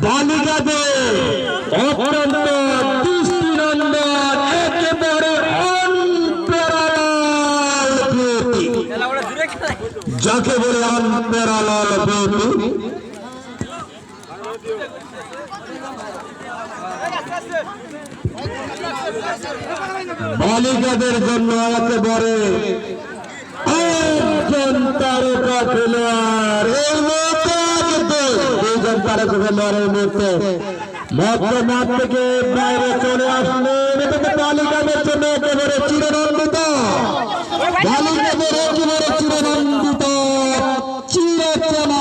বালিকাদের অত্যন্ত দৃষ্টিনন্দন একেবারে অন্তরাল বিউটি, যাকে বলে অন্তরাল বিউটি। বালিকাদের জন্য একেবারে একজন তারকা খেলোয়াড়, এই মুহূর্তে দুইজন তারকা খেলোয়াড় এই মুহূর্তে মাঠ থেকে বাইরে চলে আসলেন। বালিকাদের জন্য একেবারে চিরনন্দিত, বালিকাদের একেবারে চিরনন্দিত, চিরচেনা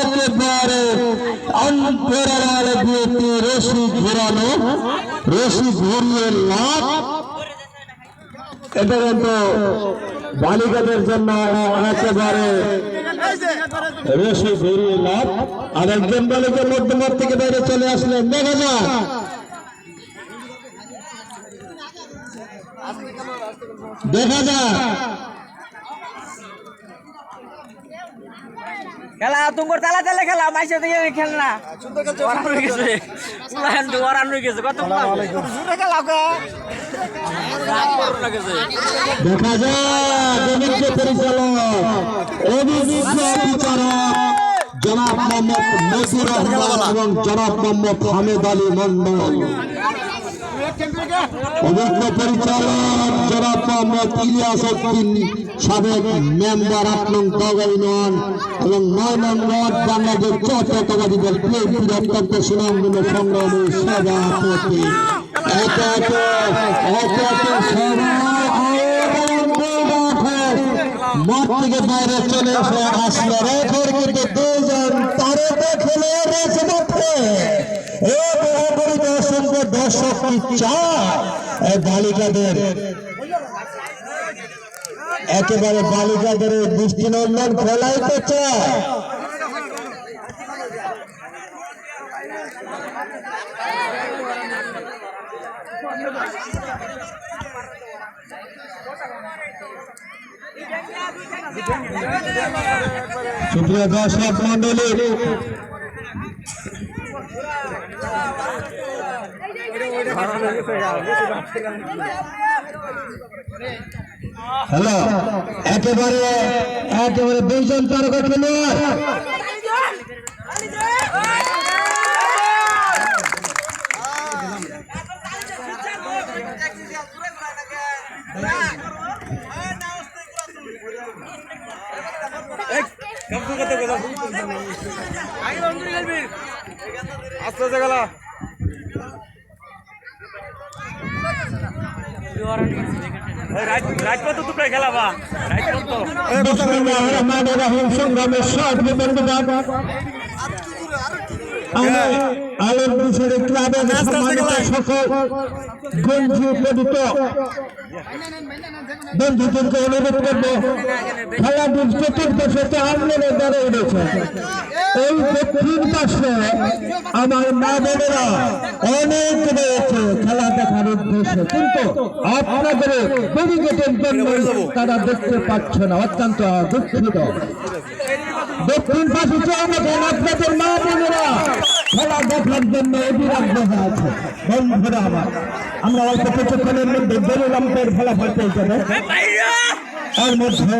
একেবারে অন্তরাল বিউটি, রশি ঘোরানো, রশি ঘুরিয়ে লাভ। এটা কিন্তু বালিকাদের জন্য একেবারে রশি ঘুরিয়ে লাভ। আর একজন বালিকা মধ্যমাঠ থেকে বাইরে চলে আসলেন। দেখা যাক খেলা তোমার তালা তালে খেলা মাইসে থেকে খেল না কত দেখা যাক অভিজ্ঞ পরিচালক, অভিজ্ঞ বিচারক জনাব মোহাম্মদ মজির রহমান এবং জনাব মোহাম্মদ হামিদ আলী মন্ডল, অভিজ্ঞ পরিচালক জনাব মোহাম্মদ ইলিয়াস উদ্দিন, সাবেক মেম্বার ৮ নং দগা ইউনিয়ন এবং ৯ নং ওয়ার্ড বাংলাদেশ জাতীয়তাবাদী দল বিএনপির অত্যন্ত সুনামধন্য সংগ্রামী সভাপতি। মাঠ থেকে বাইরে চলে আসলো রেখর, কিন্তু দুজন তারকা খেলোয়াড় রয়েছে মাঠে। অসংখ্য দর্শক কি চায় বালিকাদের, একেবারে বালিকাদের দৃষ্টিনন্দন খেলাই তো চায়। সুপ্রিয় দর্শক মন্ডলী, হ্যালো, একেবারে দুইজন তারকা খেলোয়াড় সংগ্রামের ক্লাবের সকল গঞ্জিত বন্ধুদেরকে অনুরোধ করবো, খেলাধুল চতুর্দশতে আন্দোলনের দ্বারা উঠেছে। এই দক্ষিণ পাশে আমার মা বোনেরা অনেক রয়েছে খেলা দেখার উদ্দেশ্যে, কিন্তু আপনাদের ব্যারিকেডের জন্য তারা দেখতে পাচ্ছে না, অত্যন্ত দুঃখিত। দক্ষিণ পাশে আমাদের আপনাদের মা বোনেরা খেলা দেখার জন্য অবিরাগ বসে আছে। বন্ধুরা আমার, আমরা অল্প কিছুক্ষণের মধ্যে বেরুলামের ফলাফল পেয়ে যাবো। এর মধ্যে